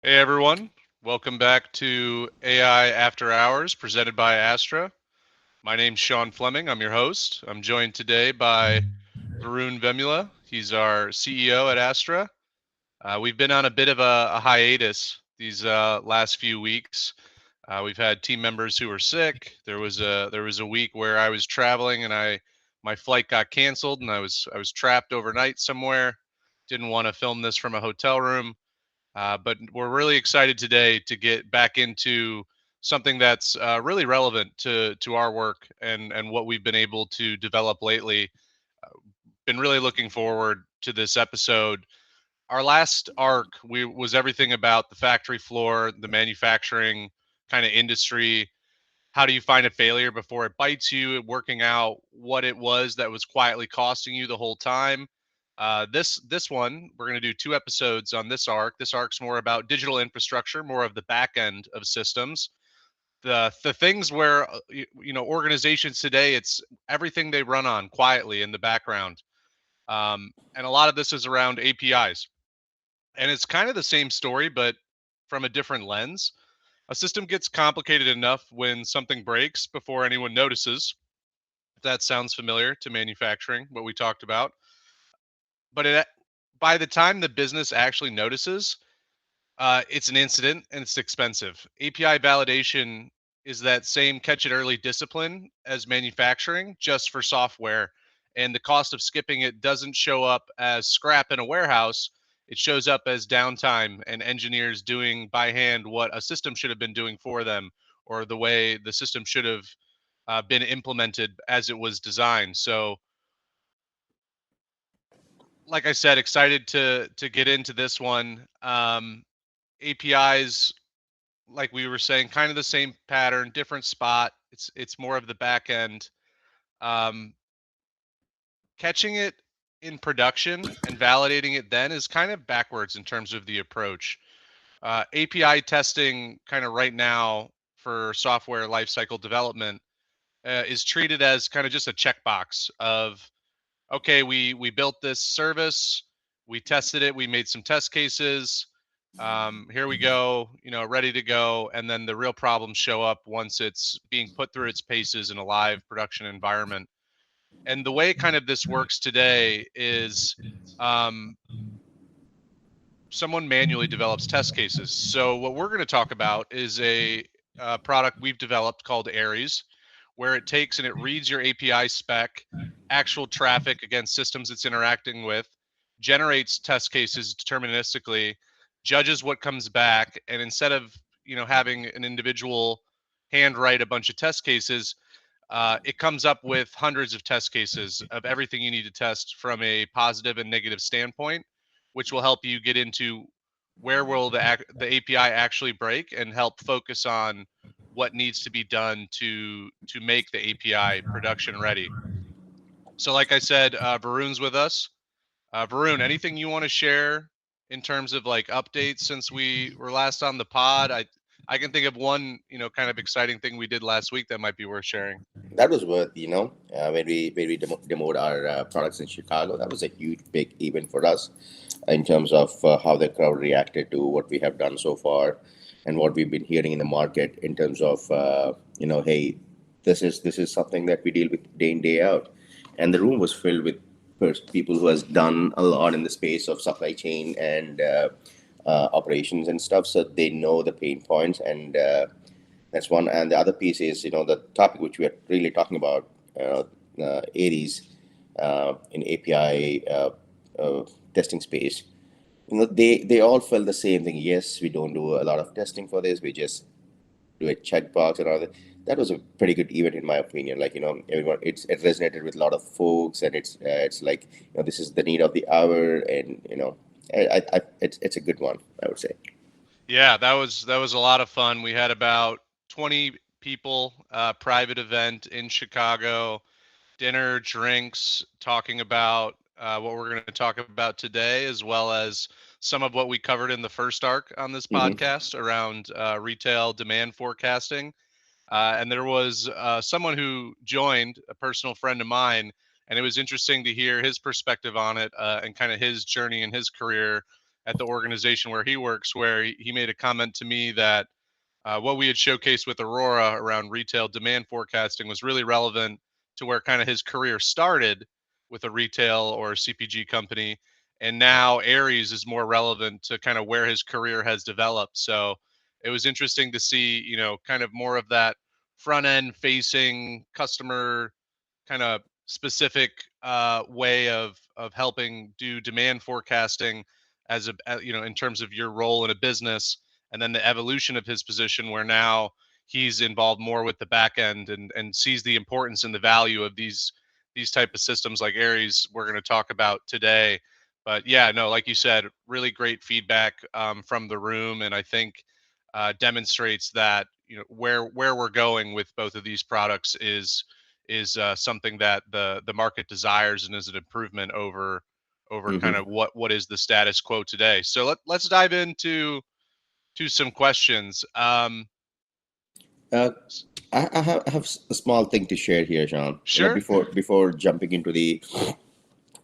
Hey everyone, welcome back to AI After Hours presented by AZTRA. My name's Sean Fleming. I'm your host. I'm joined today by Varun Vemula. He's our CEO at AZTRA. We've been on a bit of a hiatus these last few weeks. We've had team members who were sick. There was a week where I was traveling and my flight got canceled and I was trapped overnight somewhere. Didn't want to film this from a hotel room. But we're really excited today to get back into something that's really relevant to our work and what we've been able to develop lately. Been really looking forward to this episode. Our last arc was everything about the factory floor, the manufacturing kind of industry. How do you find a failure before it bites you? Working out what it was that was quietly costing you the whole time. This one, we're going to do two episodes on this arc. This arc's more about digital infrastructure, more of the back end of systems. The things where organizations today, it's everything they run on quietly in the background, and a lot of this is around APIs. And it's kind of the same story, but from a different lens. A system gets complicated enough when something breaks before anyone notices. If that sounds familiar to manufacturing, what we talked about. But by the time the business actually notices, it's an incident and it's expensive. API validation is that same catch it early discipline as manufacturing, just for software. And the cost of skipping it doesn't show up as scrap in a warehouse. It shows up as downtime and engineers doing by hand what a system should have been doing for them, or the way the system should have been implemented as it was designed. So, like I said, excited to get into this one. APIs, like we were saying, kind of the same pattern, different spot. It's more of the back end. Um, Catching it in production and validating it then is kind of backwards in terms of the approach. API testing, kind of right now for software lifecycle development, is treated as kind of just a checkbox of, okay, we built this service, we tested it, we made some test cases. Here we go, ready to go. And then the real problems show up once it's being put through its paces in a live production environment. And the way kind of this works today is, um, someone manually develops test cases. So what we're going to talk about is a product we've developed called Aries, where it takes and it reads your API spec, actual traffic against systems it's interacting with, generates test cases deterministically, judges what comes back, and instead of having an individual handwrite a bunch of test cases, it comes up with hundreds of test cases of everything you need to test from a positive and negative standpoint, which will help you get into where will the API actually break and help focus on what needs to be done to make the API production ready. So, like I said, Varun's with us. Varun, anything you want to share in terms of like updates since we were last on the pod? I can think of one, kind of exciting thing we did last week that might be worth sharing. That was worth, when we demoed our products in Chicago. That was a huge, big event for us in terms of how the crowd reacted to what we have done so far, and what we've been hearing in the market in terms of hey, this is something that we deal with day in day out, and the room was filled with people who has done a lot in the space of supply chain and operations and stuff, so they know the pain points. And that's one. And the other piece is, the topic which we are really talking about, Aries, in API testing space. They all felt the same thing. Yes, we don't do a lot of testing for this. We just do a checkbox and all that. That was a pretty good event in my opinion. Like, everyone, it resonated with a lot of folks, and it's like, this is the need of the hour, and it's a good one, I would say. Yeah, that was a lot of fun. We had about 20 people, private event in Chicago, dinner, drinks, talking about what we're going to talk about today, as well as some of what we covered in the first arc on this Hmm. podcast around retail demand forecasting. And there was someone who joined, a personal friend of mine, and it was interesting to hear his perspective on it, and kind of his journey in his career at the organization where he works, where he made a comment to me that what we had showcased with Aurora around retail demand forecasting was really relevant to where kind of his career started with a retail or a CPG company. And now Aries is more relevant to kind of where his career has developed. So it was interesting to see, kind of more of that front end facing customer kind of specific way of helping do demand forecasting as in terms of your role in a business, and then the evolution of his position where now he's involved more with the back end and sees the importance and the value of these type of systems like Aries we're going to talk about today. But yeah, no, like you said, really great feedback from the room, and I think demonstrates that where we're going with both of these products is something that the market desires and is an improvement over kind Hmm. of what is the status quo today. So let's dive into to some questions. Uh, I have a small thing to share here, Sean. Sure. Before jumping into the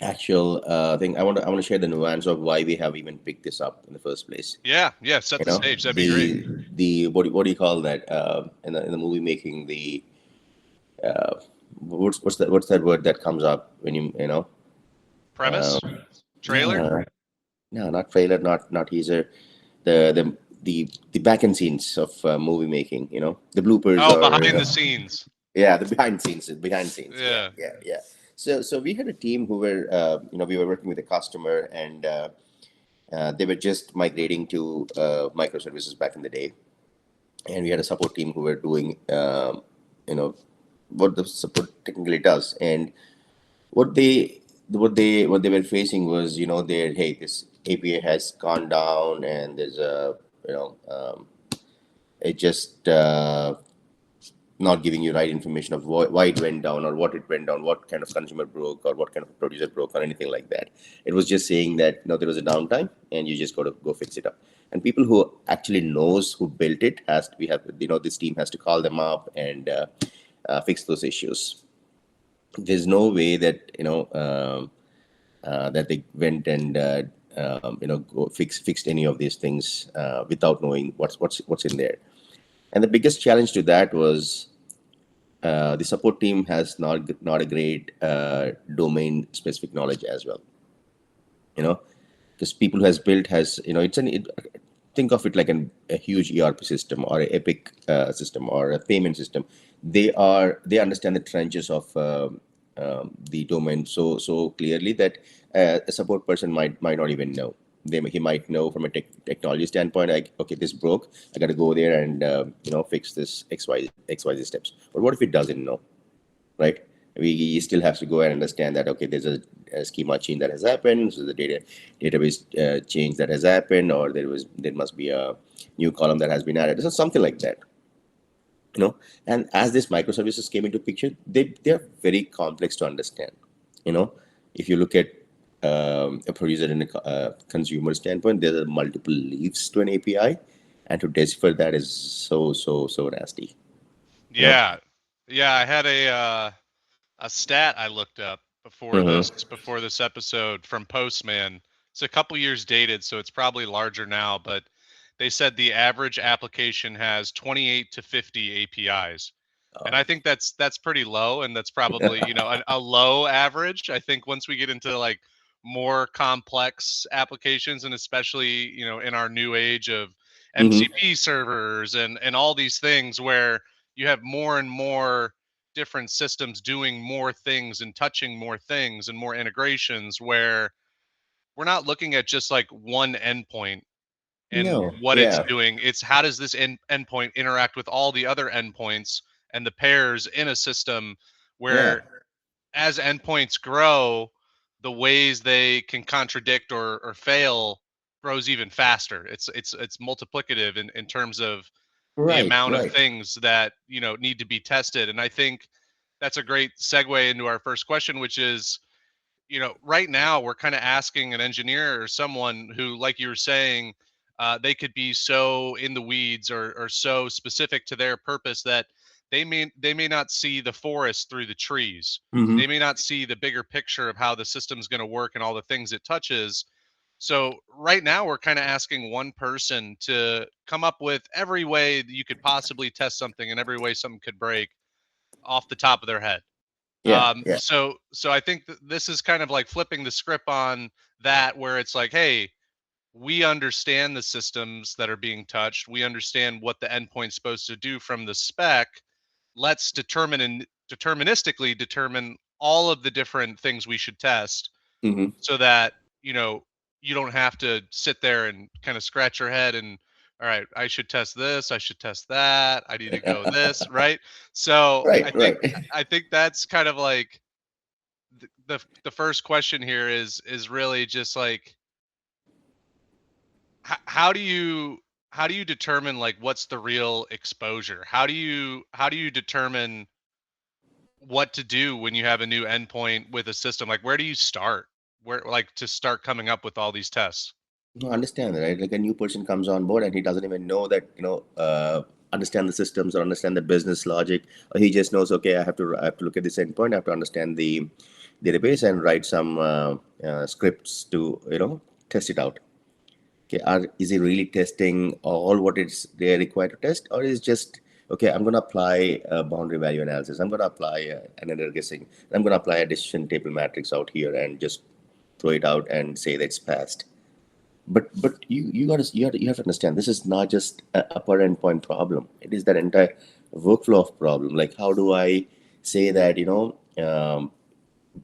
actual thing, I want to share the nuance of why we have even picked this up in the first place. Yeah, yeah. Set You the know, stage. That'd be great. the what do you call that in the movie making, the what's that word that comes up when uh, Premise, trailer. no, no, not trailer, not teaser, the the the back end scenes of movie making, the bloopers, Oh, or behind the scenes. yeah, the behind scenes, yeah, Yeah. yeah. So we had a team who were we were working with a customer, and they were just migrating to microservices back in the day, and we had a support team who were doing you know what the support technically does. And what they were facing was, their, hey, this API has gone down, and there's a, it just not giving you right information of why it went down, or what it went down, what kind of consumer broke, or what kind of producer broke, or anything like that. It was just saying that, there was a downtime, and you just got to go fix it up. And people who actually knows who built it has to, we have, this team has to call them up and fix those issues. There's no way that, that they went and fixed any of these things without knowing what's in there. And the biggest challenge to that was, the support team has not a great domain specific knowledge as well. You know, because people who has built has, think of it like a huge ERP system, or a Epic system, or a payment system. They understand the trenches of the domain so clearly that a support person might not even know. He might know from a technology standpoint, like, okay, this broke, I got to go there and fix this XYZ steps. But what if it doesn't know, right? We still have to go and understand that, okay, there's a schema change that has happened, so the database change that has happened, or there must be a new column that has been added, so something like that. And as these microservices came into picture, they're very complex to understand. you know if you look at a producer and a consumer standpoint, there are multiple leaves to an API, and to decipher that is so nasty. you know Yeah. Yeah. I had a stat I looked up mm-hmm. before this episode from Postman. It's a couple years dated, so it's probably larger now, but they said the average application has 28 to 50 APIs. And I think that's pretty low, and that's probably, a low average. I think once we get into like more complex applications, and especially, in our new age of Mm-hmm. MCP servers and all these things where you have more and more different systems doing more things and touching more things and more integrations, where we're not looking at just like one endpoint and No. what it's Yeah. doing. It's how does this endpoint interact with all the other endpoints and the pairs in a system, Yeah. where as endpoints grow, the ways they can contradict or fail grows even faster. It's multiplicative in terms of the Right. amount of Right. things that need to be tested. And I think that's a great segue into our first question, which is, right now we're kind of asking an engineer or someone who, like you were saying, they could be so in the weeds or so specific to their purpose that they may not see the forest through the trees. Mm-hmm. They may not see the bigger picture of how the system's going to work and all the things it touches. So right now we're kind of asking one person to come up with every way that you could possibly test something and every way something could break off the top of their head. Yeah, yeah. So I think this is kind of like flipping the script on that, where it's like, hey, we understand the systems that are being touched. We understand what the endpoint's supposed to do from the spec. Let's determine and deterministically determine all of the different things we should test Hmm. so that, you know, you don't have to sit there and kind of scratch your head and, all right, I should test this, I should test that, I need to go this, right? So Right, right. I think that's kind of like the first question here is really just like, how do you, how do you determine like what's the real exposure? How do you determine what to do when you have a new endpoint with a system? Like, where do you start? Where, like, to start coming up with all these tests? No, understand that, right? Like a new person comes on board and he doesn't even know that, understand the systems or understand the business logic. Or he just knows, okay, I have to look at this endpoint. I have to understand the database and write some scripts to, test it out. Okay, is he really testing all what it's they're required to test, or is just okay? I'm going to apply a boundary value analysis. I'm going to apply an error guessing. I'm going to apply a decision table matrix out here and just throw it out and say that it's passed. But you have to understand, this is not just a per endpoint problem. It is that entire workflow of problem. Like, how do I say that,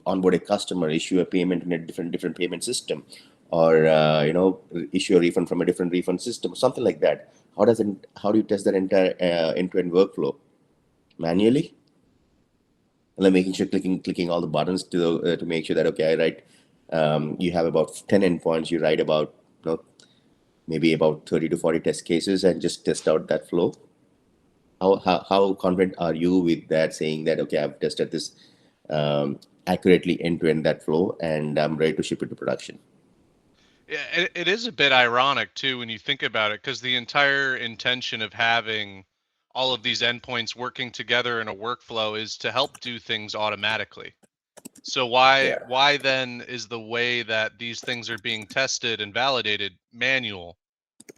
onboard a customer, issue a payment in a different payment system, or issue a refund from a different refund system, something like that. How do you test that entire end-to-end workflow manually? And then making sure clicking all the buttons to make sure that, okay, I write, you have about 10 endpoints, you write about, maybe about 30 to 40 test cases and just test out that flow. How confident are you with that, saying that, okay, I've tested this accurately end to end that flow and I'm ready to ship it to production? Yeah, it is a bit ironic too when you think about it, because the entire intention of having all of these endpoints working together in a workflow is to help do things automatically. So Yeah. why then is the way that these things are being tested and validated manual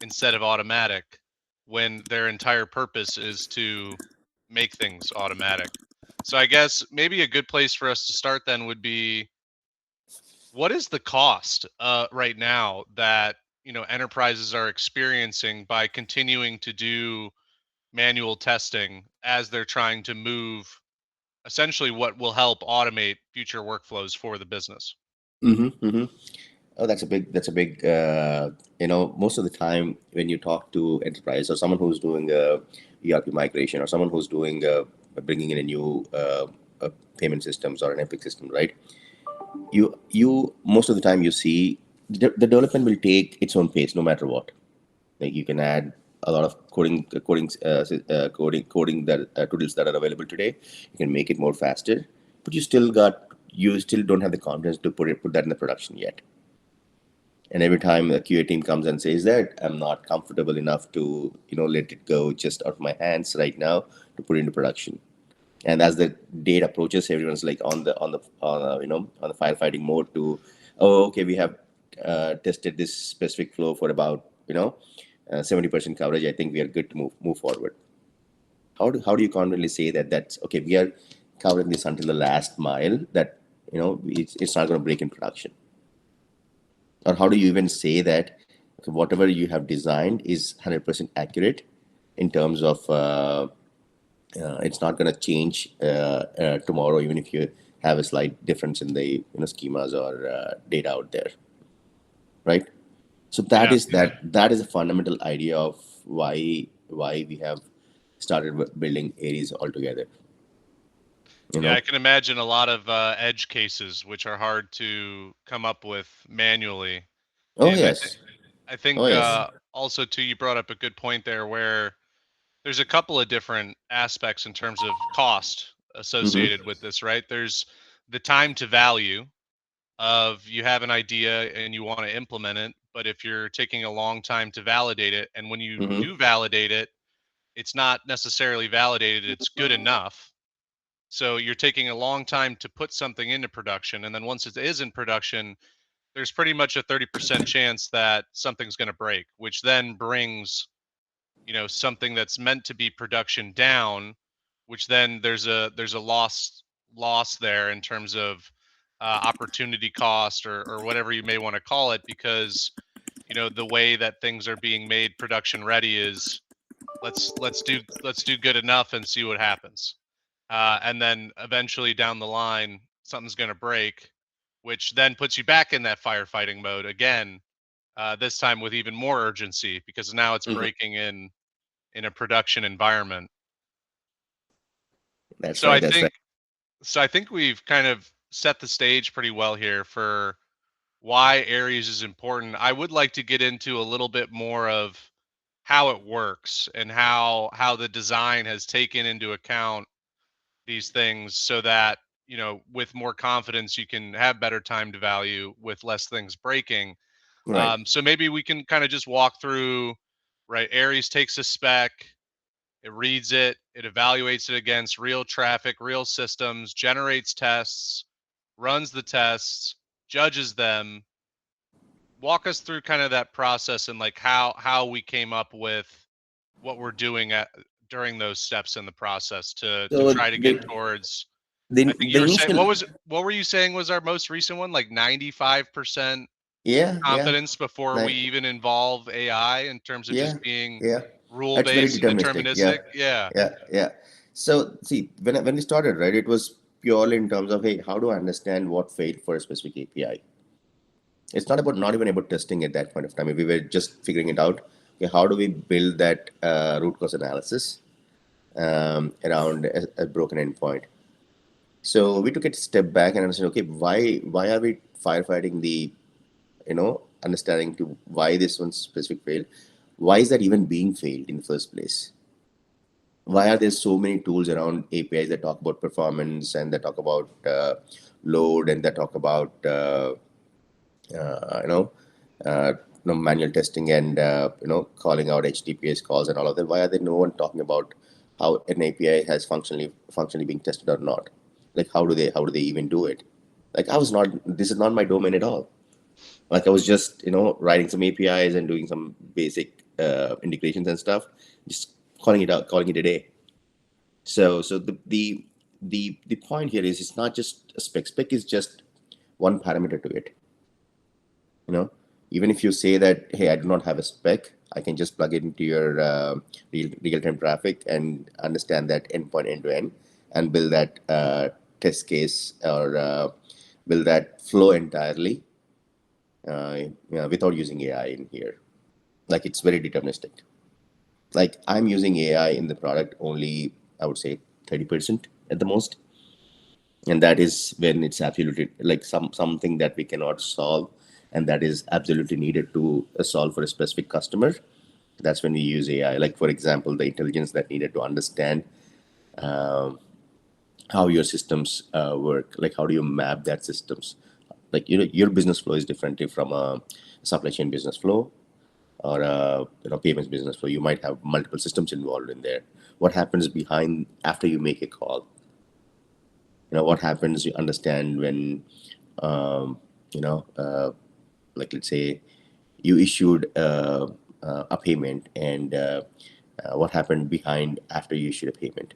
instead of automatic, when their entire purpose is to make things automatic? So I guess maybe a good place for us to start then would be, what is the cost right now that, enterprises are experiencing by continuing to do manual testing as they're trying to move essentially what will help automate future workflows for the business? Mm-hmm, mm-hmm. Oh, that's a big, most of the time when you talk to enterprise or someone who's doing a ERP migration or someone who's doing bringing in a new payment systems or an epic system, right? You most of the time you see the development will take its own pace no matter what. Like, you can add a lot of coding that tools that are available today. You can make it more faster, but you still don't have the confidence to put that in the production yet. And every time the QA team comes and says that, I'm not comfortable enough to let it go just out of my hands right now to put it into production. And as the date approaches, everyone's like on the firefighting mode to, oh, okay, we have tested this specific flow for about 70% coverage. I think we are good to move forward. How do you confidently say that that's okay? We are covering this until the last mile. That it's not going to break in production. Or how do you even say that, okay, whatever you have designed is 100% accurate in terms of it's not going to change tomorrow, even if you have a slight difference in the schemas or data out there, right? So that Yeah. is that is a fundamental idea of why we have started building Aries altogether. You Yeah, I know. can imagine a lot of edge cases which are hard to come up with manually. Oh And yes. I Oh think yes. also too, you brought up a good point there, where there's a couple of different aspects in terms of cost Mm-hmm. associated with this, right? There's the time to value of, you have an idea and you want to implement it, but if you're taking a long time to validate it, and when you Mm-hmm. do validate it, it's not necessarily validated, it's good enough. So you're taking a long time to put something into production, and then once it is in production, there's pretty much a 30% chance that something's going to break, which then brings, something that's meant to be production down, which then there's a loss there in terms of opportunity cost, or whatever you may want to call it, because the way that things are being made production ready is, let's do good enough and see what happens. And then eventually down the line, something's going to break, which then puts you back in that firefighting mode again. This time with even more urgency, because now it's Mhm. breaking in a production environment. That's So right. I That's right. think so I think we've kind of set the stage pretty well here for why Aries is important. I would like to get into a little bit more of how it works, and how the design has taken into account these things, so that with more confidence you can have better time to value with less things breaking. Right. So maybe we can kind of just walk through. Right, Aries takes a spec, it reads it, it evaluates it against real traffic, real systems, generates tests, runs the tests, judges them. Walk us through kind of that process, and like how we came up with what we're doing at during those steps in the process to So try to get towards. I think the you were saying, initial, what were you saying was our most recent one, like 95% yeah, yeah, confidence before we like, even involve AI in terms of yeah, just being yeah. rule That's very based and deterministic. Yeah, deterministic. Yeah. yeah, yeah. So see, when we started, right, it was purely in terms of, hey, how do I understand what failed for a specific API? It's not even about testing at that point of time. We were just figuring it out. Okay, how do we build that root cause analysis around a broken endpoint? So we took a step back and understood, okay, why are we firefighting the, understanding to why this one specific failed? Why is that even being failed in the first place? Why are there so many tools around APIs that talk about performance and that talk about load and that talk about uh, you know, manual testing and calling out HTTPS calls and all of that? Why are there no one talking about how an API has functionally being tested or not? Like how do they even do it? Like I was not this is not my domain at all. Like I was just writing some APIs and doing some basic integrations and stuff, just calling it a day. So the point here is it's not just a spec. Spec is just one parameter to it. you know Even if you say that, hey, I do not have a spec, I can just plug it into your real-time traffic and understand that endpoint end to end and build that test case or build that flow entirely without using AI in here. Like it's very deterministic. Like I'm using AI in the product only, I would say 30% at the most, and that is when it's absolutely like something that we cannot solve, and that is absolutely needed to solve for a specific customer. That's when we use AI. Like for example, the intelligence that needed to understand how your systems work. Like how do you map that systems? Like your business flow is differently from a supply chain business flow or a payments business flow. You might have multiple systems involved in there. What happens behind after you make a call? What happens, you understand when um, you know like let's say you issued a payment, and what happened behind after you issued a payment.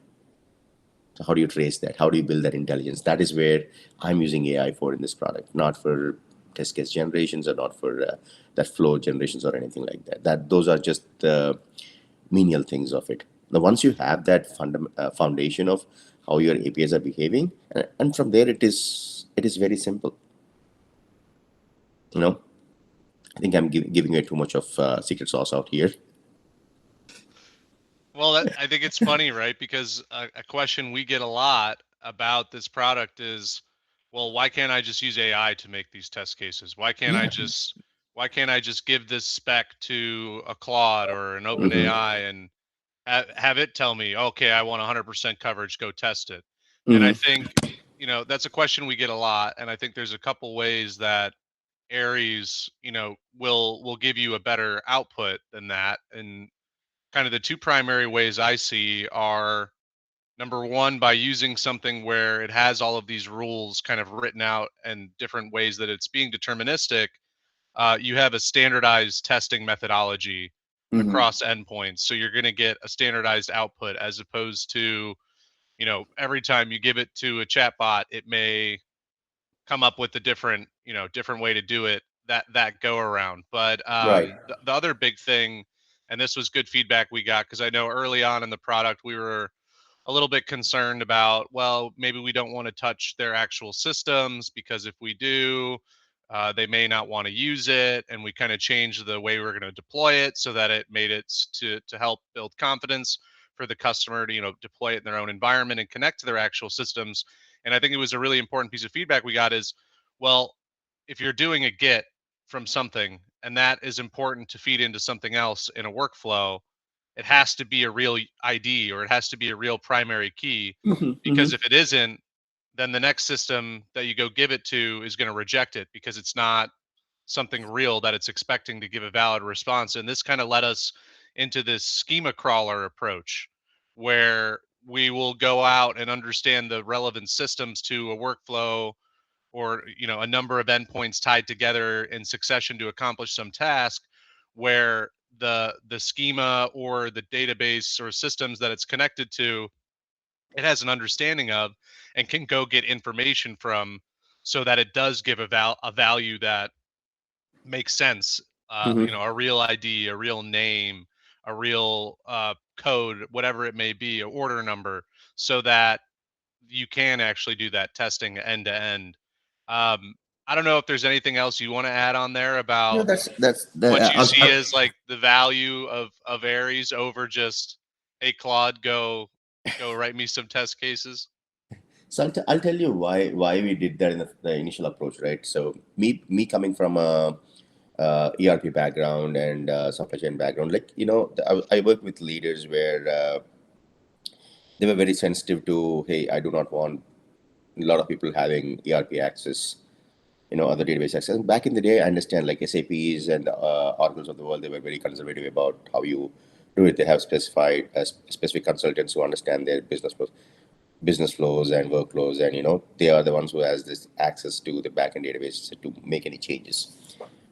So how do you trace that? How do you build that intelligence? That is where I'm using AI for in this product, not for test case generations or not for that flow generations or anything like that. Those are just the menial things of it. Now, once you have that foundation of how your APIs are behaving, and from there it is very simple. You know, I think I'm giving you too much of secret sauce out here. Well, I think it's funny, right? Because a question we get a lot about this product is, well, why can't I just use AI to make these test cases? Yeah. Why can't I just give this spec to a Claude or an Mm-hmm. OpenAI and have it tell me, okay, I want 100% coverage, go test it? And I Mm-hmm. think, that's a question we get a lot, and I think there's a couple ways that Aries, will give you a better output than that. And kind of the two primary ways I see are, Number one, by using something where it has all of these rules kind of written out and different ways that it's being deterministic, you have a standardized testing methodology Mm-hmm. across endpoints. So you're going to get a standardized output as opposed to, every time you give it to a chatbot, it may come up with a different, different way to do it that go around. But Right. the other big thing, and this was good feedback we got because I know early on in the product we were a little bit concerned about, well, maybe we don't want to touch their actual systems because if we do, they may not want to use it. And we kind of changed the way we're going to deploy it so that it made it to help build confidence for the customer to, deploy it in their own environment and connect to their actual systems. And I think it was a really important piece of feedback we got is, well, if you're doing a get from something and that is important to feed into something else in a workflow, it has to be a real ID or it has to be a real primary key, Mm-hmm. Mm-hmm. because if it isn't, then the next system that you go give it to is going to reject it because it's not something real that it's expecting to give a valid response. And this kind of led us into this schema crawler approach where we will go out and understand the relevant systems to a workflow or a number of endpoints tied together in succession to accomplish some task, where the schema or the database or systems that it's connected to, it has an understanding of and can go get information from, so that it does give a value that makes sense. Mm-hmm. A real ID, a real name, a real code, whatever it may be, a order number, so that you can actually do that testing end to end. um, I don't know if there's anything else you want to add on there about That's the. what you see as like the value of Aries over just, hey Claude, go write me some test cases. So I'll tell you why we did that in the initial approach, right? So me coming from a ERP background and supply chain background, like I work with leaders where they were very sensitive to, hey, I do not want a lot of people having ERP access, other database access. Back in the day, I understand like SAPs and Oracles of the world, they were very conservative about how you do it. They have specified specific consultants who understand their business flows and workflows, and they are the ones who has this access to the backend database to make any changes.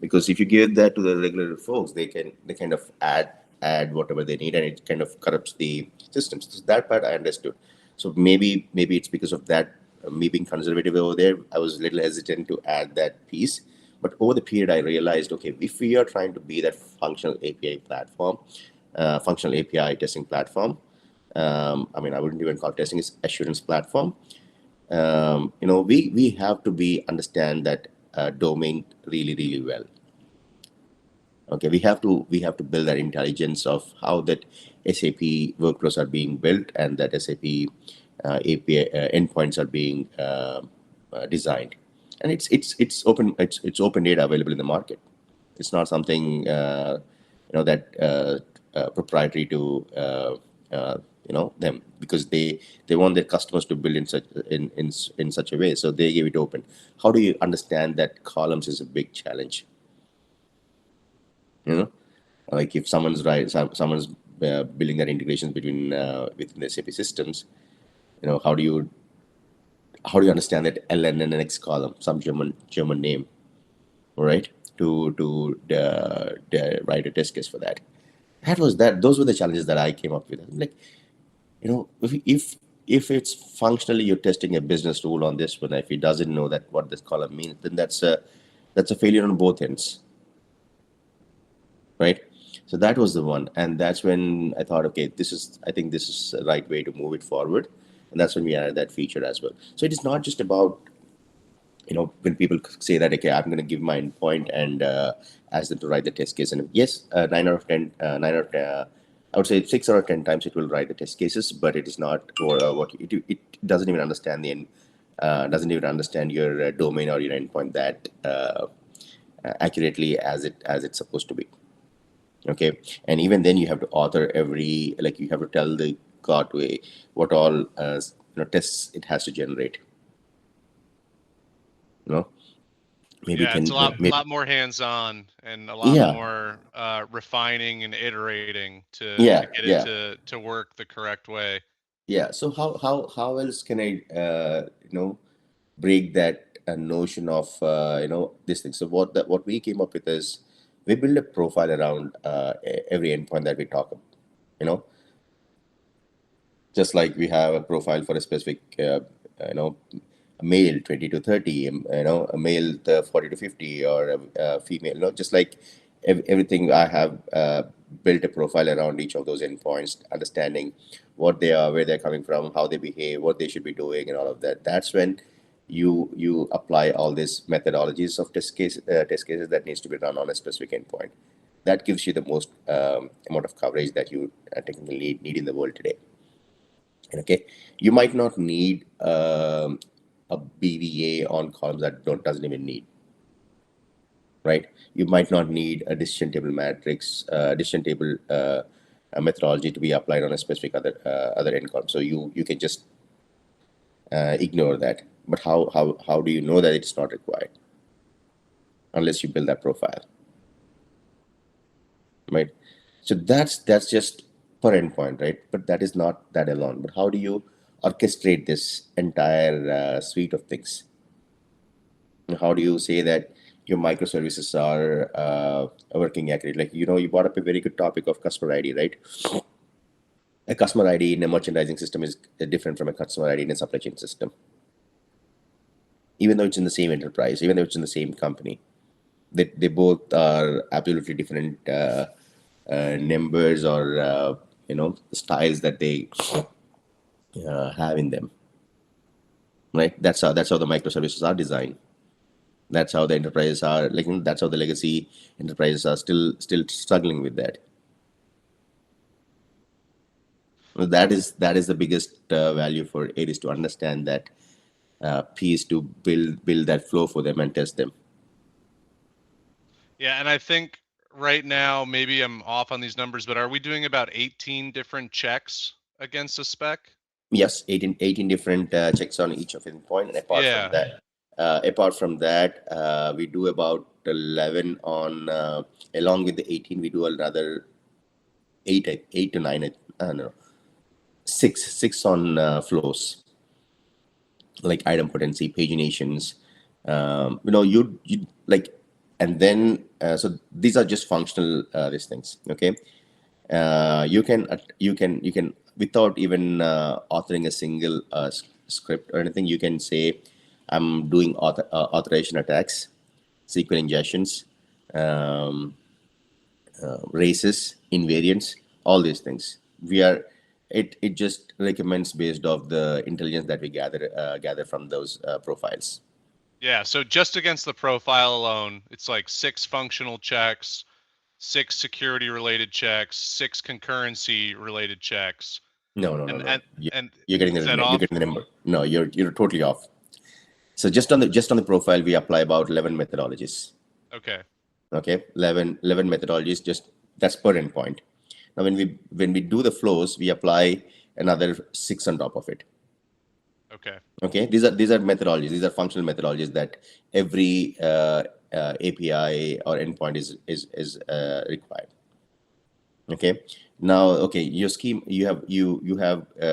Because if you give that to the regular folks, they kind of add whatever they need, and it kind of corrupts the systems. So that part I understood. So maybe it's because of that, me being conservative over there, I was a little hesitant to add that piece. But over the period, I realized, okay, if we are trying to be that functional API platform, functional API testing platform, I mean, I wouldn't even call testing, it's assurance platform. We have to be understand that domain really really well. Okay, we have to build that intelligence of how that SAP workflows are being built, and that SAP API endpoints are being designed, and it's open, it's open data available in the market. It's not something that proprietary to them, because they want their customers to build in such a way, so they give it open. How do you understand that columns is a big challenge? you know like if someone's building their integrations within the SAP systems, how do you understand that ln and x column, some German name, right? To write a test case for that. Those were the challenges that I came up with. I'm like, if it's functionally you're testing a business rule on this one, if he doesn't know that what this column means, then that's a failure on both ends, right? So that was the one, and that's when I thought, okay, I think this is the right way to move it forward, and that's when we added that feature as well. So it is not just about, when people say that, okay, I'm going to give my endpoint and ask them to write the test case, and yes, 9 out of 10, I would say 6 out of 10 times it will write the test cases, but it is not, or it doesn't even understand doesn't even understand your domain or your endpoint that accurately as it's supposed to be. Okay, and even then you have to author every, like, you have to tell the gateway what all tests it has to generate. you know maybe Yeah, it's a can lot more hands-on and a lot yeah, more refining and iterating to yeah, get it yeah. to work the correct way. Yeah. So how else can I break that notion of this thing? So what we came up with is we build a profile around every endpoint that we talk about. You know, just like we have a profile for a specific you know a male 20 to 30, a male 40 to 50, or a female, just like everything. I have built a profile around each of those endpoints, understanding what they are, where they're coming from, how they behave, what they should be doing, and all of that. That's when you apply all these methodologies of test cases that needs to be run on a specific endpoint. That gives you the most amount of coverage that you technically need in the world today. Okay, you might not need a BVA on columns that don't doesn't even need, right? You might not need a decision table matrix, decision table methodology to be applied on a specific other end column. So you can just ignore that. But how do you know that it's not required unless you build that profile, right? So that's just per endpoint, right? But that is not that alone. But how do you orchestrate this entire suite of things? How do you say that your microservices are working accurately? Like, you brought up a very good topic of customer ID, right? A customer ID in a merchandising system is different from a customer ID in a supply chain system, even though it's in the same enterprise, even though it's in the same company. They both are absolutely different numbers, or styles that they have in them, right? That's how the microservices are designed. That's how the enterprises are, like, that's how the legacy enterprises are still struggling with that. That is the biggest value for Aries, to understand that piece, to build that flow for them and test them. Yeah, and I think right now maybe I'm off on these numbers, but are we doing about 18 different checks against a spec? Yes, 18 different checks on each of the point, and Yeah. apart from that, we do about 11 on along with the 18, we do another eight to nine, no, six on flows, like item potency, paginations. You like, and then so these are just functional these things. Okay, you can without even authoring a single script or anything, you can say I'm doing authorization attacks, SQL ingestions, um, races, invariants, all these things. It just recommends based off the intelligence that we gather from those profiles. Yeah, so just against the profile alone, it's like 6 functional checks, 6 security related checks, 6 concurrency related checks. No, no, no, And no. and and You're getting is that you're off? getting the number. No, you're totally off. So just on the profile, we apply about 11 methodologies. Okay. Okay, 11 methodologies. Just that's per endpoint. Now, when we do the flows, we apply another six on top of it. Okay. Okay, these are methodologies. These are functional methodologies that every API or endpoint is required. Okay, now, okay, your scheme, you have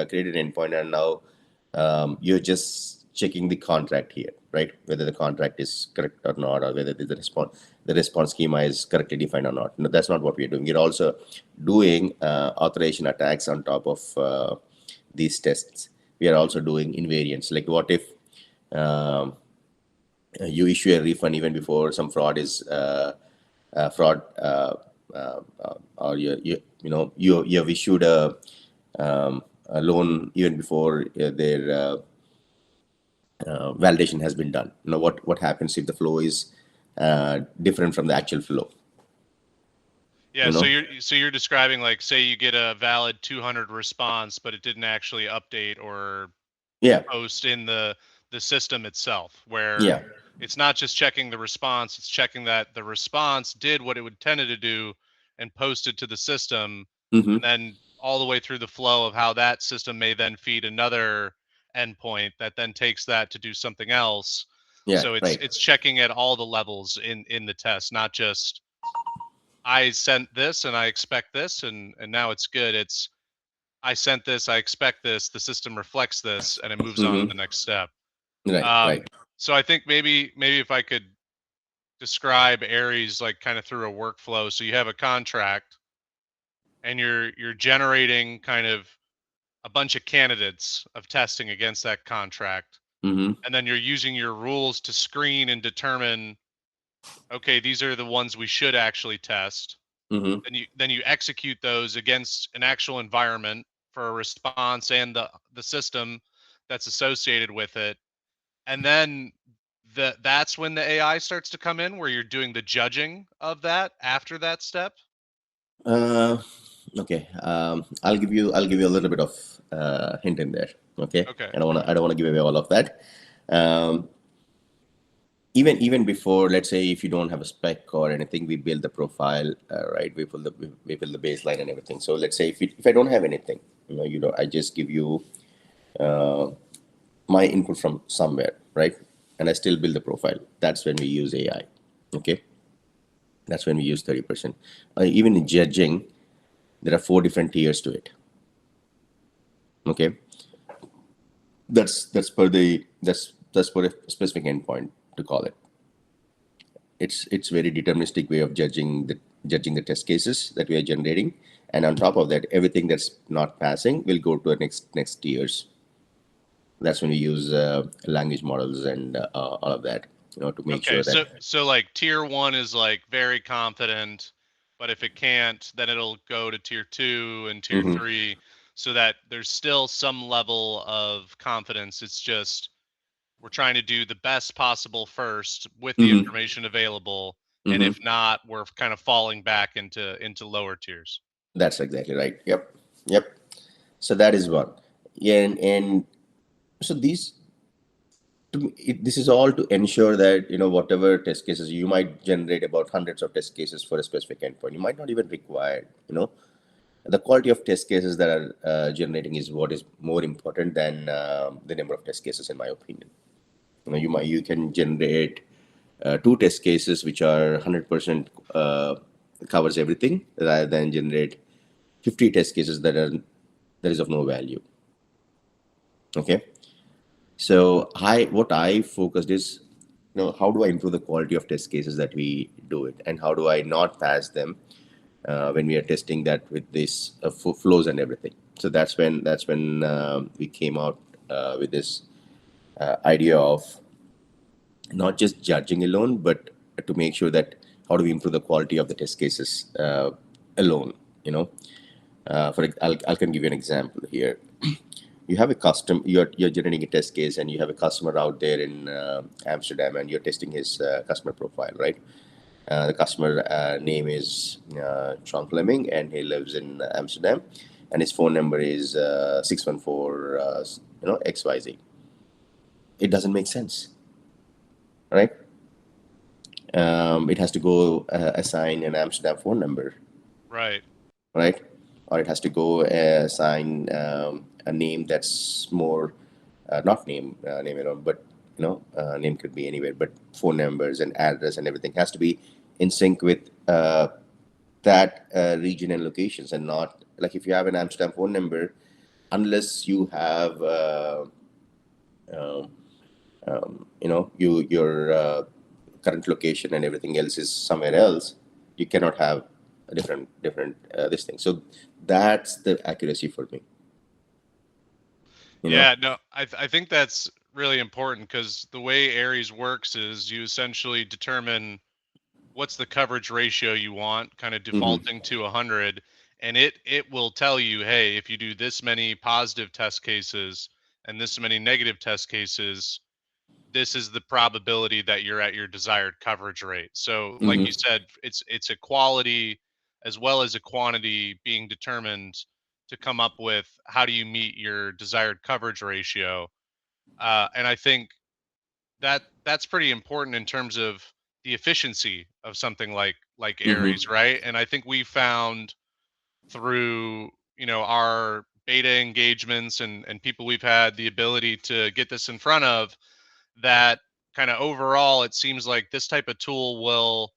created an endpoint, and now you're just checking the contract here, right? Whether the contract is correct or not, or whether the response schema is correctly defined or not. No, that's not what we're doing. We're also doing authorization attacks on top of these tests. We are also doing invariants. Like, what if um, you issue a refund even before some fraud, or you have issued a loan even before their validation has been done. What happens if the flow is different from the actual flow? Yeah, You so know, you're describing, like, say you get a valid 200 response, but it didn't actually update or yeah, post in the system itself, where yeah, it's not just checking the response, it's checking that the response did what it would intended to do and posted to the system, hmm, and then all the way through the flow of how that system may then feed another endpoint that then takes that to do something else. yeah, So right. it's checking at all the levels in the test, not just I sent this and I expect this and now it's good. It's I sent this, I expect this, the system reflects this, and it moves on to the Mm-hmm. next step. Right, Um, right. so I think maybe if I could describe Aries like kind of through a workflow. So you have a contract and you're generating kind of a bunch of candidates of testing against that contract. Mm-hmm. And then you're using your rules to screen and determine, okay, these are the ones we should actually test. Mm-hmm. Then you execute those against an actual environment for a response and the system that's associated with it. And then that's when the AI starts to come in where you're doing the judging of that after that step. Uh, okay. I'll give you a little bit of hint in there. Okay. Okay. I don't wanna give away all of that. Um, even before, let's say, if you don't have a spec or anything, we build the profile, right? We build the baseline and everything. So let's say if I don't have anything, I just give you my input from somewhere, right? And I still build the profile. That's when we use AI. Okay. That's when we use 30%. Even in judging, there are four different tiers to it. Okay. That's for a specific endpoint, to call it. It's very deterministic way of judging the test cases that we are generating, and on top of that, everything that's not passing will go to the next tiers. That's when we use language models and all of that, to make Okay. sure that. So like tier 1 is like very confident, but if it can't, then it'll go to tier 2 and tier Mhm. 3 so that there's still some level of confidence. It's just we're trying to do the best possible first with the Mhm. information available, and if Mhm. not, we're kind of falling back into lower tiers. That's exactly right. Yep. Yep. So that is one. Yeah, and so this is all to ensure that, whatever test cases you might generate, about hundreds of test cases for a specific endpoint, you might not even require. The quality of test cases that are generating is what is more important than the number of test cases, in my opinion. You can generate two test cases which are 100% covers everything, rather than generate 50 test cases that is of no value. Okay. So what I focused is, how do I improve the quality of test cases that we do it, and how do I not pass them when we are testing that with this flows and everything. So that's when we came out with this idea of not just judging alone, but to make sure that how do we improve the quality of the test cases alone. You know, I can give you an example here. You have a you're generating a test case, and you have a customer out there in Amsterdam, and you're testing his customer profile, right? The customer name is Sean Fleming, and he lives in Amsterdam, and his phone number is 614 XYZ. It doesn't make sense, right? It has to go assign an Amsterdam phone number, Right. right? Or it has to go assign a name that's more, not name alone, but name could be anywhere, but phone numbers and address and everything has to be in sync with that region and locations, and not like if you have an Amsterdam phone number, unless you have your current location and everything else is somewhere else, you cannot have a different this thing. So that's the accuracy for me. you know Yeah, no, I think that's really important because the way Aries works is you essentially determine what's the coverage ratio you want, kind of hmm defaulting to 100, and it will tell you, hey, if you do this many positive test cases and this many negative test cases, this is the probability that you're at your desired coverage rate. So, like you hmm said, it's a quality as well as a quantity being determined to come up with how do you meet your desired coverage ratio. And I think that's pretty important in terms of the efficiency of something like Aries, hmm right? And I think we found through our beta engagements and people we've had the ability to get this in front of that kind of overall it seems like this type of tool will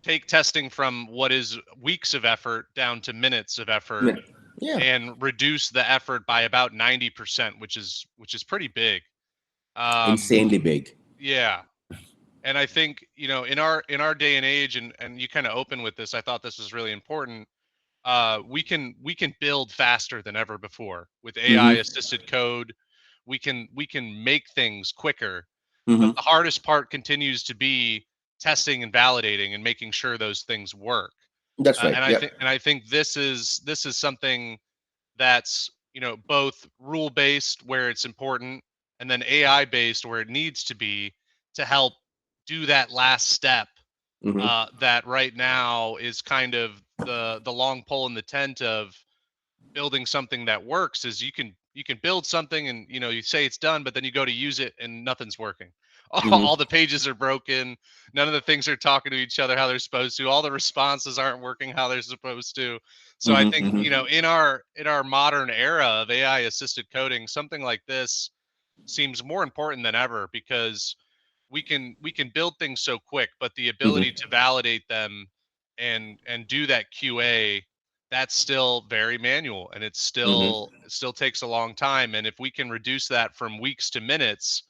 take testing from what is weeks of effort down to minutes of effort Yeah, and reduce the effort by about 90%, which is pretty big. Um, insanely big. yeah, and I think, in our day and age, and you kind of open with this. I thought this was really important. We can build faster than ever before with AI Mm-hmm. assisted code. We can make things quicker, but Mm-hmm. the hardest part continues to be testing and validating and making sure those things work. That's Uh, right. and I Yep. think and I think this is something that's, both rule based where it's important, and then AI based where it needs to be, to help do that last step, Mm-hmm. that right now is kind of the long pole in the tent of building something that works. Is you can build something, and you say it's done, but then you go to use it and nothing's working. All Mm-hmm. the pages are broken. None of the things are talking to each other how they're supposed to. All the responses aren't working how they're supposed to. So I Mm-hmm. think, Mm-hmm. in our modern era of AI assisted coding, something like this seems more important than ever, because we can build things so quick, but the ability Mm-hmm. to validate them and do that QA, that's still very manual, and it's Mm-hmm. still it still takes a long time. And if we can reduce that from weeks to minutes,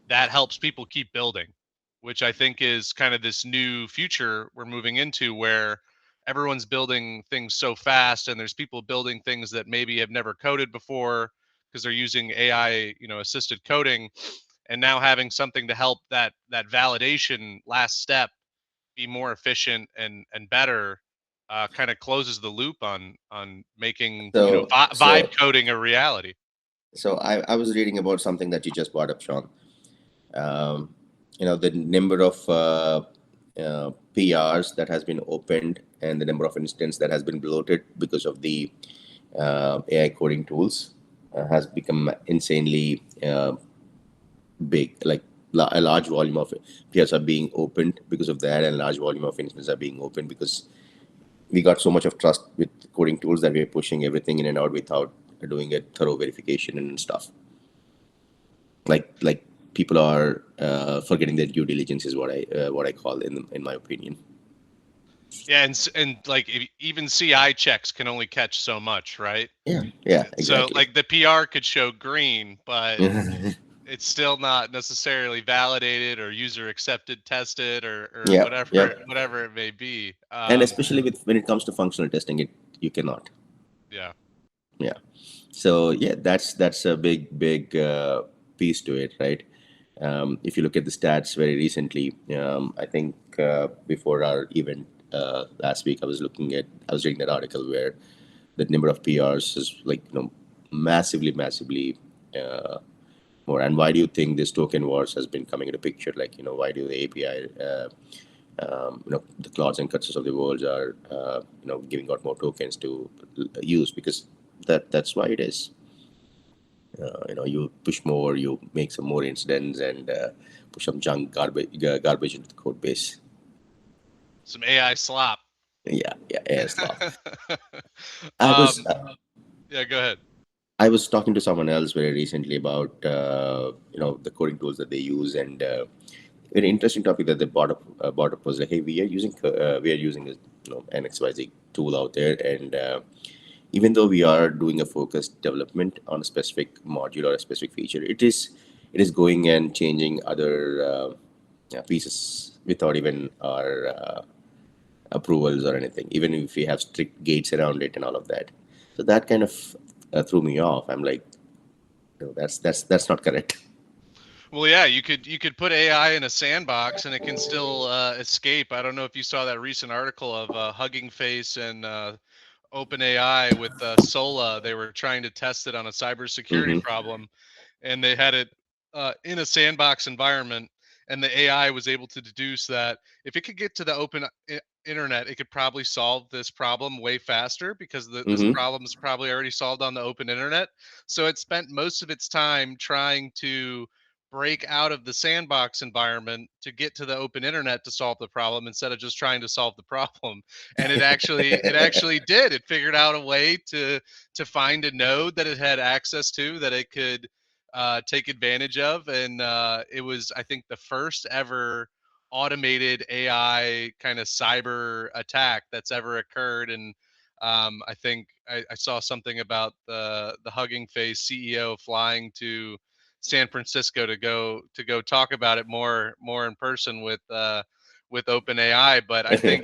that helps people keep building, which I think is kind of this new future we're moving into, where everyone's building things so fast, and there's people building things that maybe have never coded before because they're using AI, assisted coding, and now having something to help that validation last step be more efficient and better, kind of closes the loop on making, So, vibe so, coding a reality. I was reading about something that you just brought up, Sean. Um, the number of PRs that has been opened and the number of instances that has been bloated because of the AI coding tools has become insanely big. Like a large volume of PRs are being opened because of that, and large volume of instances are being opened because we got so much of trust with coding tools that we're pushing everything in and out without doing a thorough verification and stuff. Like people are forgetting their due diligence is what I call in my opinion. Yeah, and like, even CI checks can only catch so much, right? Yeah, yeah, So exactly. like the PR could show green, but it's still not necessarily validated or user accepted, tested, or Yeah, whatever yeah, whatever it may be. and especially with when it comes to functional testing, it you cannot. Yeah. Yeah. So yeah, that's a big piece to it, right? If you look at the stats very recently, I think before our event last week, I was reading that article where the number of PRs is like massively uh, more. And why do you think this token wars has been coming into picture? Like why do the API the clouds and cuts of the world are giving out more tokens to use because that's why it is. You push more, you make some more incidents, and push some junk garbage into the code base. Some AI slop. Yeah, yeah, yes, love. I was um yeah, go ahead. I was talking to someone else very recently about the coding tools that they use, and very interesting topic that they brought up was like, hey, we are using an XYZ tool out there, and even though we are doing a focused development on a specific module or a specific feature, it is going and changing other pieces without even our approvals or anything, even if we have strict gates around it and all of that. So that kind of threw me off. I'm like, no, that's not correct. Well, yeah, you could put AI in a sandbox and it can still escape. I don't know if you saw that recent article of Hugging Face and OpenAI with Sola. They were trying to test it on a cybersecurity Mm-hmm. problem, and they had it in a sandbox environment. And the AI was able to deduce that if it could get to the open internet, it could probably solve this problem way faster, because this Mm-hmm. problem is probably already solved on the open internet. So it spent most of its time trying to break out of the sandbox environment to get to the open internet to solve the problem, instead of just trying to solve the problem. And it actually did. It figured out a way to find a node that it had access to, that it could take advantage of. And it was, I think, the first ever automated AI kind of cyber attack that's ever occurred. And I think I saw something about the Hugging Face CEO flying to San Francisco to go talk about it more in person with OpenAI. But I think,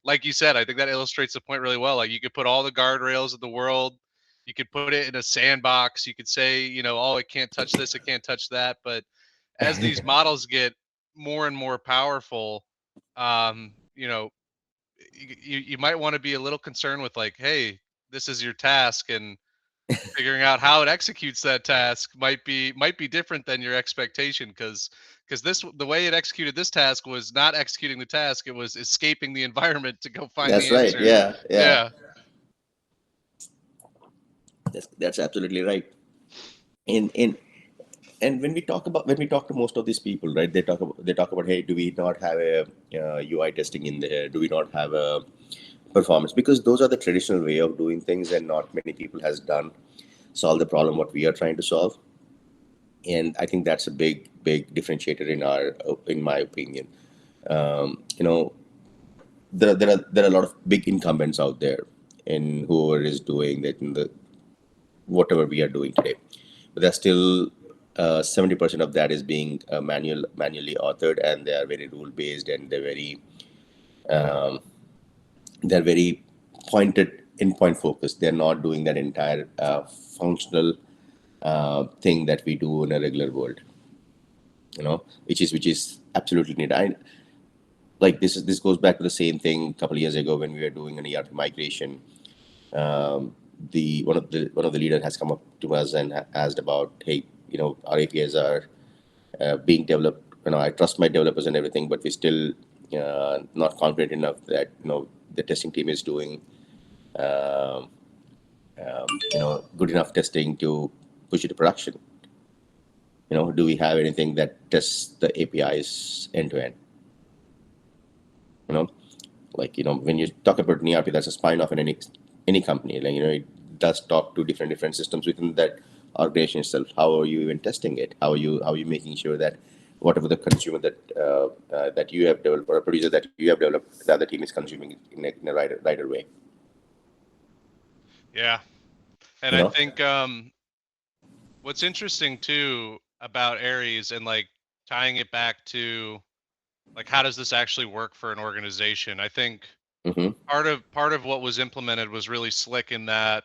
like you said, I think that illustrates the point really well. Like, you could put all the guardrails of the world, you could put it in a sandbox, you could say, oh, it can't touch this, it can't touch that. But as these models get more and more powerful, um, you know, you might want to be a little concerned with, like, hey, this is your task, and figuring out how it executes that task might be different than your expectation, because this the way it executed this task was not executing the task, it was escaping the environment to go find the That's right. answers. Yeah, yeah. Yeah. That's absolutely right. In and when we talk to most of these people, right? They talk about, hey, do we not have a UI testing in there? Do we not have a performance? Because those are the traditional way of doing things, and not many people has done solve the problem what we are trying to solve. And I think that's a big differentiator in my opinion. You know, there are a lot of big incumbents out there in whoever is doing that in the whatever we are doing today. But there's still 70% of that is being manually authored, and they are very rule based, and um, they're very pointed endpoint focused. They're not doing that entire functional thing that we do in a regular world. Which is absolutely needed. This goes back to the same thing a couple of years ago when we were doing an ERP migration. The one of the leaders has come up to us and asked about, hey, our APIs are being developed. I trust my developers and everything, but we're still not confident enough that the testing team is doing good enough testing to push it to production. Do we have anything that tests the APIs end to end? you know when you talk about an ERP, that's a spine off in any company. It does talk to different systems within that organization itself. How are you even testing it? How are you making sure that whatever the consumer that you have developed, or a producer that you have developed, the other team is consuming it in a right way. Yeah. And you I know think, what's interesting too about Aries, and, like, tying it back to, like, how does this actually work for an organization? I think hmm part of what was implemented was really slick in that,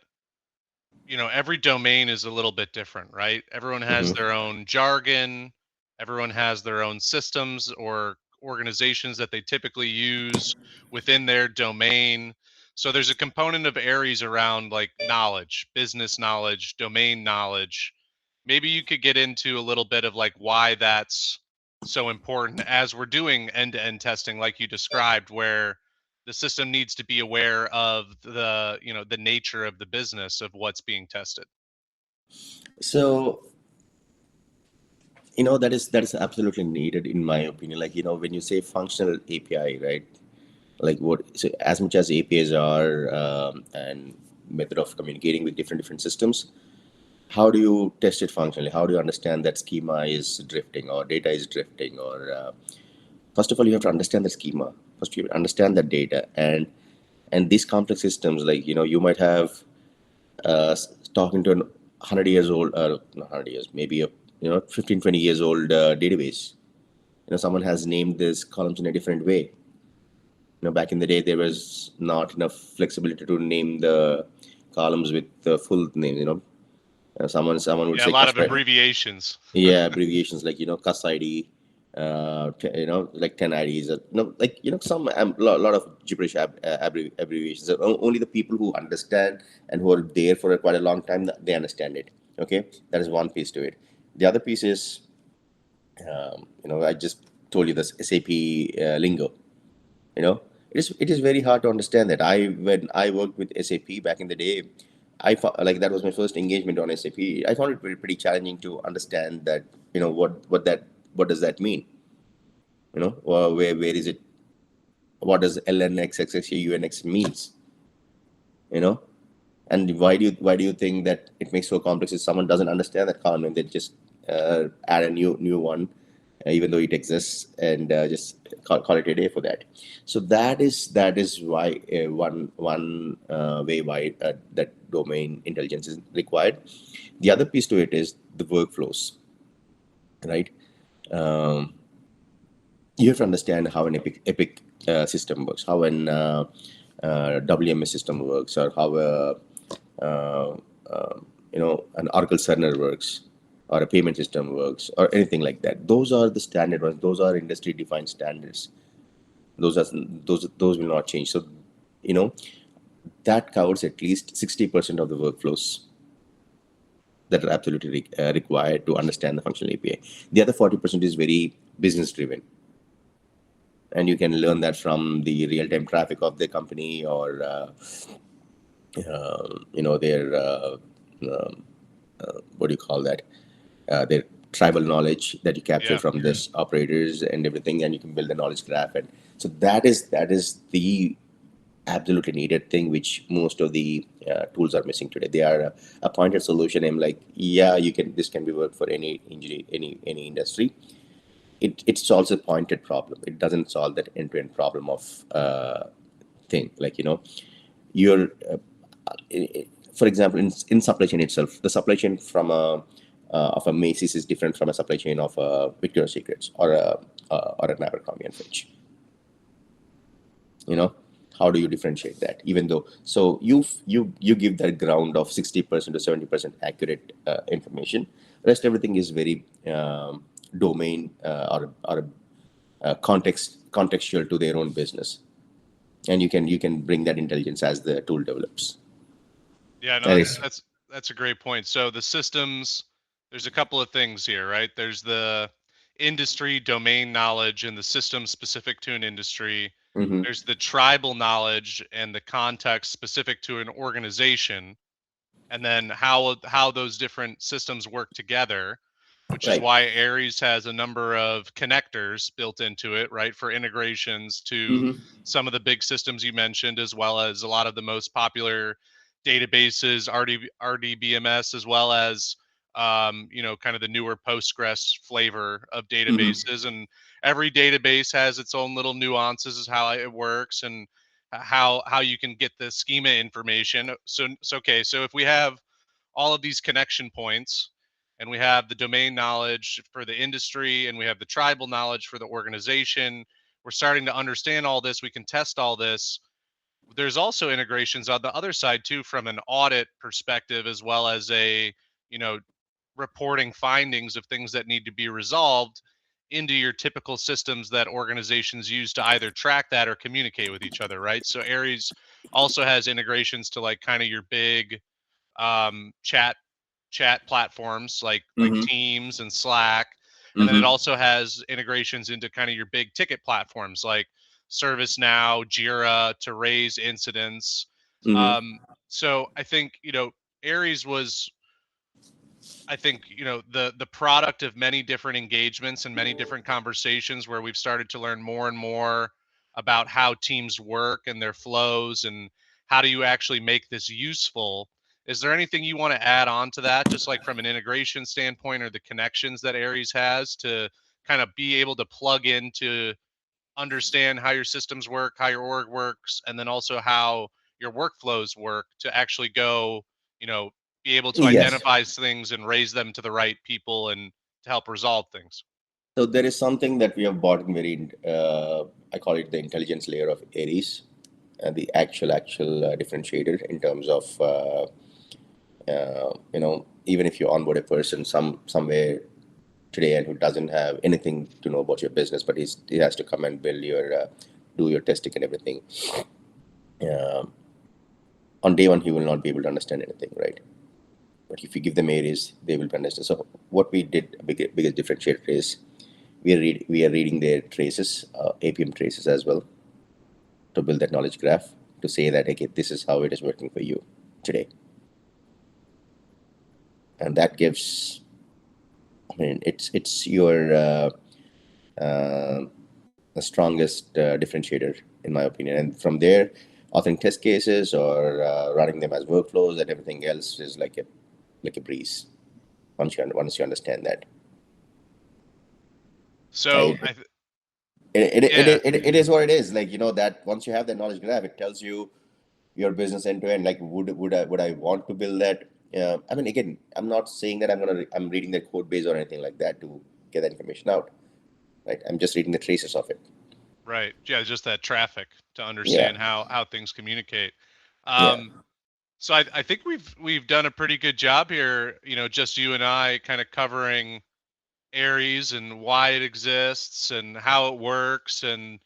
every domain is a little bit different, right? Everyone has their hmm own jargon, everyone has their own systems or organizations that they typically use within their domain. So there's a component of Aries around, like, knowledge, business knowledge, domain knowledge. Maybe you could get into a little bit of, like, why that's so important as we're doing end-to-end testing like you described, where the system needs to be aware of the nature of the business of what's being tested. so that is absolutely needed in my opinion. When you say functional API, right? So as much as APIs are and method of communicating with different systems, how do you test it functionally? How do you understand that schema is drifting or data is drifting? Or first of all, you have to understand the schema. First, you understand the data, and these complex systems, you might have talking to an 100 years old, not 100 years, maybe a 15, 20 years old database. Someone has named these columns in a different way. Back in the day, there was not enough flexibility to name the columns with the full name. Someone would Yeah, a say lot of customer. abbreviations. Yeah, abbreviations like cus ID, like 10 IDs. Some lot of gibberish abbreviations. Only the people who understand and who are there for quite a long time, they understand it. Okay, that is one piece to it. The other piece is, I just told you this SAP lingo. It is very hard to understand that. When I worked with SAP back in the day, like that was my first engagement on SAP. I found it pretty challenging to understand that. What does that mean? Where is it? What does LNXXXUNX means? You know, and why do you think that it makes so complex if someone doesn't understand that column and they just add a new one, even though it exists, and just call it a day for that. So that is why one way why that domain intelligence is required. The other piece to it is the workflows, right? Um, you have to understand how an epic system works, how an WMS system works, or how a uh, an Oracle Cerner works, or a payment system works, or anything like that. Those are the standard ones. Those are industry defined standards. Those will not change. So, you know, that covers at least 60% of the workflows that are absolutely required to understand the functional API. The other 40% is very business driven, and you can learn that from the real time traffic of the company, or their what do you call that? Their tribal knowledge that you capture Yeah. from this operators and everything, and you can build a knowledge graph. And so that is the absolutely needed thing, which most of the tools are missing today. They are a pointed solution. I'm like, yeah, you can. This can be worked for any engineer, any industry. It solves a pointed problem. It doesn't solve that end to end problem of thing. Like, you're for example, in supply chain itself, the supply chain from a of a Macy's is different from a supply chain of a Victoria's Secrets, or an Abercrombie and Fitch. you know how do you differentiate that? Even though, so you give that ground of 60% to 70% accurate information. Rest everything is very domain, or contextual to their own business, and you can bring that intelligence as the tool develops. Yeah, no, That that's is. that's that's a great point. So the systems, there's a couple of things here, right? There's the industry domain knowledge and the system specific to an industry. Mm-hmm. There's the tribal knowledge and the context specific to an organization, and then how those different systems work together, which is Right. why Aries has a number of connectors built into it, right, for integrations to Mm-hmm. some of the big systems you mentioned, as well as a lot of the most popular databases, RDBMS, as well as kind of the newer Postgres flavor of Mm-hmm. databases. And every database has its own little nuances as how it works, and how you can get the schema information. So okay, so if we have all of these connection points, and we have the domain knowledge for the industry, and we have the tribal knowledge for the organization, we're starting to understand all this, we can test all this. There's also integrations on the other side too, from an audit perspective, as well as a you know reporting findings of things that need to be resolved into your typical systems that organizations use to either track that or communicate with each other, right? So Aries also has integrations to like kind of your big chat platforms like Mm-hmm. Teams and Slack, and then it Mm-hmm. also has integrations into kind of your big ticket platforms like ServiceNow, Jira, to raise incidents. Mm-hmm. So I think Aries was, I think, the product of many different engagements and many different conversations where we've started to learn more and more about how teams work and their flows, and how do you actually make this useful. Is there anything you want to add on to that, just like from an integration standpoint, or the connections that Aries has to kind of be able to plug into understand how your systems work, how your org works, and then also how your workflows work to actually go, you know, be able to Yes. identify things and raise them to the right people and to help resolve things. So there is something that we have bought in very, I call it the intelligence layer of Aries, the actual differentiator in terms of, even if you onboard a person somewhere today and who doesn't have anything to know about your business, but he has to come and do your testing and everything. Uh, on day one, he will not be able to understand anything, right? But if you give them areas, they will understand. So what we did, biggest differentiator is we are reading their traces, APM traces as well, to build that knowledge graph, to say that, okay, this is how it is working for you today, and that gives. I mean, it's your uh, the strongest differentiator in my opinion. And from there, authoring test cases, or running them as workflows, and everything else is like a breeze once you understand that. So right? I It, yeah, it, it is what it is. Like, that once you have that knowledge graph, it tells you your business end to end. Like, would I want to build that? I mean, again, I'm not saying that I'm reading the code base or anything like that to get that information out, right? I'm just reading the traces of it. right. Yeah, just that traffic to Yeah, understand how things communicate. yeah. Um, so I think we've done a pretty good job here. Just you and I kind of covering Aries and why it exists and how it works and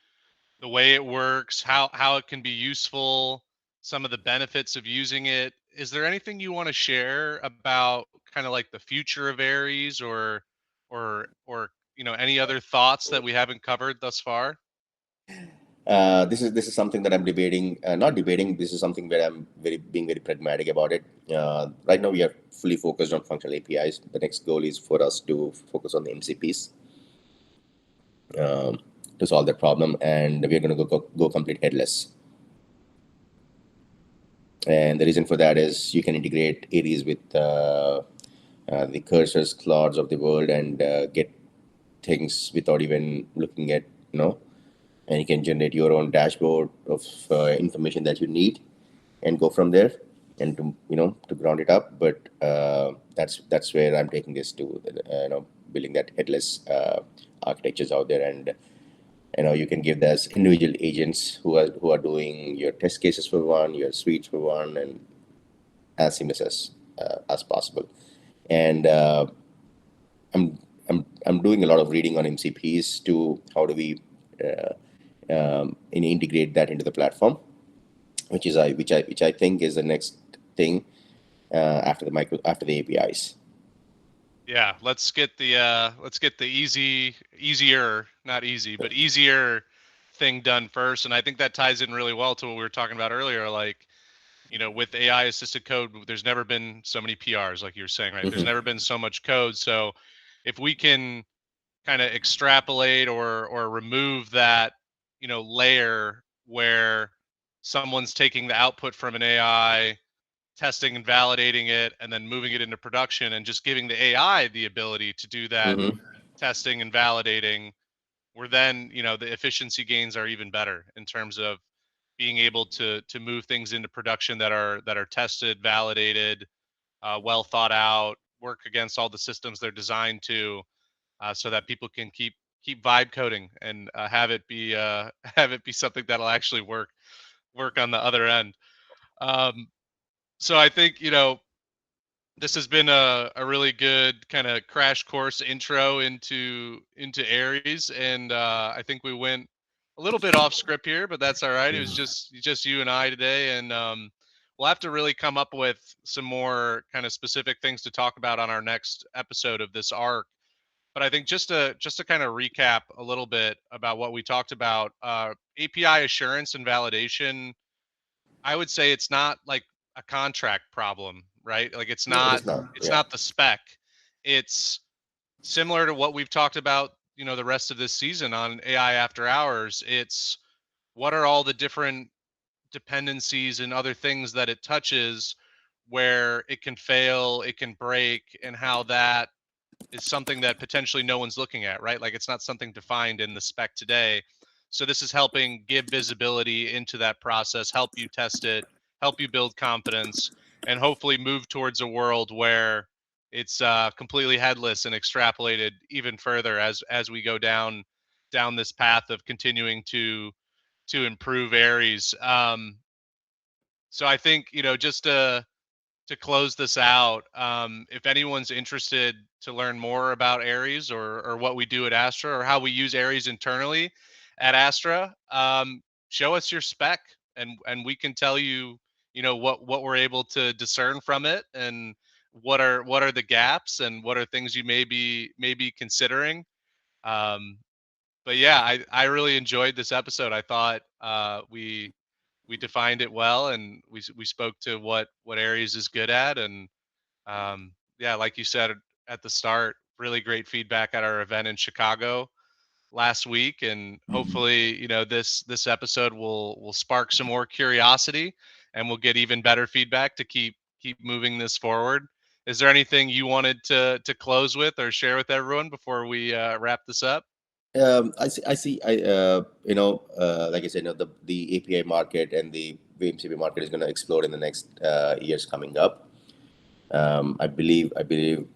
the way it works, how it can be useful, some of the benefits of using it. Is there anything you want to share about kind of like the future of Aries or any other thoughts that we haven't covered thus far? This is something that I'm debating. Not debating. This is something where I'm being very pragmatic about it. Right now, we are fully focused on functional APIs. The next goal is for us to focus on the MCPs, um, to solve that problem, and we're going to go complete headless. And the reason for that is you can integrate Aries with the cursors, clouds of the world, and get things without even looking at, and you can generate your own dashboard of information that you need and go from there, and to ground it up. But that's where I'm taking this to, building that headless architectures out there. And you can give this individual agents who are doing your test cases for one, your suites for one, and as seamless as possible. And I'm doing a lot of reading on MCPs to how do we integrate that into the platform, which I think is the next thing after the APIs. Yeah, let's get the easier, not easy, but easier thing done first. And I think that ties in really well to what we were talking about earlier. Like, with AI assisted code, there's never been so many PRs, like you were saying, right? There's Hmm. never been so much code. So if we can kind of extrapolate or remove that, layer where someone's taking the output from an AI, testing and validating it, and then moving it into production and just giving the AI the ability to do that Hmm. testing and validating, where then, the efficiency gains are even better in terms of being able to move things into production that are tested, validated, well thought out, work against all the systems they're designed to, so that people can keep vibe coding and have it be have it be something that'll actually work on the other end. Um, so I think this has been a really good kind of crash course intro into Aries, and I think we went a little bit off script here, but that's all right. It was just you and I today, and we'll have to really come up with some more kind of specific things to talk about on our next episode of this arc. But I think just to kind of recap a little bit about what we talked about, API assurance and validation, I would say it's not like a contract problem, right? Like it's No, it not is not. it's Yeah. not the spec. It's similar to what we've talked about, the rest of this season on AI After Hours. It's what are all the different dependencies and other things that it touches where it can fail, it can break, and how that is something that potentially no one's looking at, right? Like it's not something defined in the spec today. So this is helping give visibility into that process, help you test it, help you build confidence, and hopefully move towards a world where it's completely headless and extrapolated even further as we go down this path of continuing to improve Aries. So I think just to close this out, if anyone's interested to learn more about Aries or what we do at Astra or how we use Aries internally at Astra, show us your spec and we can tell you, what we're able to discern from it and what are the gaps and what are things you may be considering. Um, but yeah, I really enjoyed this episode. I thought we defined it well and we spoke to what Aries is good at and yeah, like you said at the start, really great feedback at our event in Chicago last week, and hopefully, this episode will spark some more curiosity, and we'll get even better feedback to keep moving this forward. Is there anything you wanted to close with or share with everyone before we wrap this up? I see. I see. Like I said, the API market and the VMCP market is going to explode in the next years coming up. I believe I've been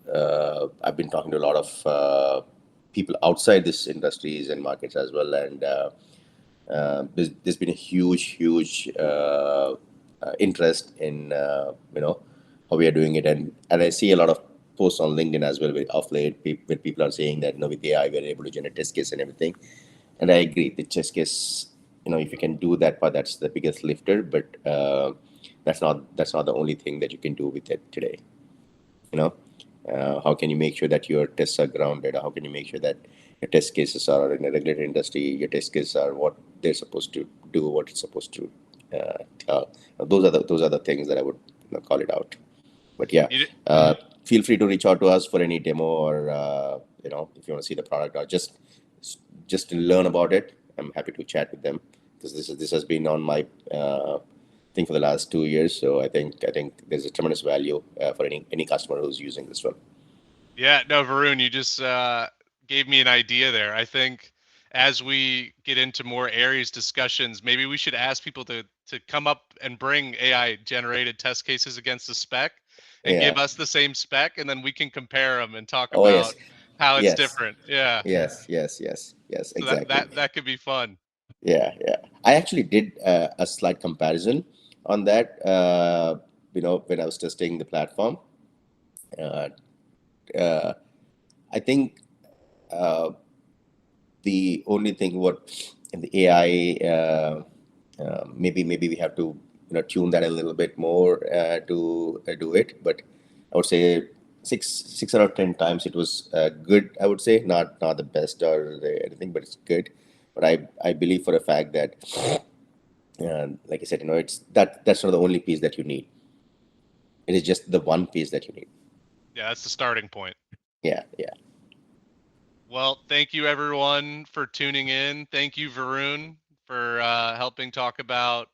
talking to a lot of people outside this industries and markets as well, and there's been a huge interest in how we are doing it, and I see a lot of posts on LinkedIn as well of late, where people are saying that with AI we're able to generate test case and everything, and I agree. The test case, if you can do that part, that's the biggest lifter, but that's not the only thing that you can do with it today. you know how can you make sure that your tests are grounded? How can you make sure that your test cases are in a regulated industry, your test cases are what they're supposed to do, what it's supposed to tell? Those are the things that I would call it out. But yeah, You, feel free to reach out to us for any demo, or if you want to see the product, or just to learn about it. I'm happy to chat with them, because this has been on my thing for the last 2 years. So I think there's a tremendous value for any customer who's using this one. Yeah, no, Varun, you just gave me an idea there. I think as we get into more Aries discussions, maybe we should ask people to come up and bring AI generated test cases against the spec and give Yeah. us the same spec, and then we can compare them and talk Oh about yes. how it's Yes. different. Yeah. Yes. So that Exactly. that that could be fun. Yeah. I actually did a slight comparison on that. When I was testing the platform, uh, uh, I think uh, the only thing what in the AI, maybe we have to tune that a little bit more to do it. But I would say six out of 10 times it was good. I would say not the best or anything, but it's good. But I believe for a fact that, like I said, it's that's not the only piece that you need. It is just the one piece that you need. Yeah, that's the starting point. Yeah. Well, thank you everyone for tuning in. Thank you, Varun, for helping talk about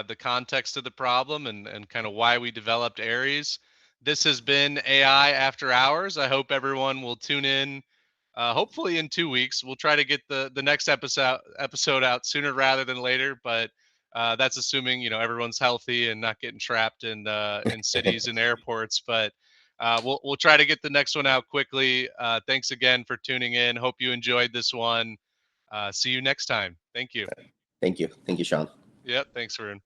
the context of the problem and kind of why we developed Aries. This has been AI After Hours. I hope everyone will tune in. Hopefully in 2 weeks. We'll try to get the next episode out sooner rather than later, but that's assuming everyone's healthy and not getting trapped in cities and airports. But we'll try to get the next one out quickly. Thanks again for tuning in. Hope you enjoyed this one. See you next time. Thank you. Thank you, Sean. Yep. Thanks, Varun.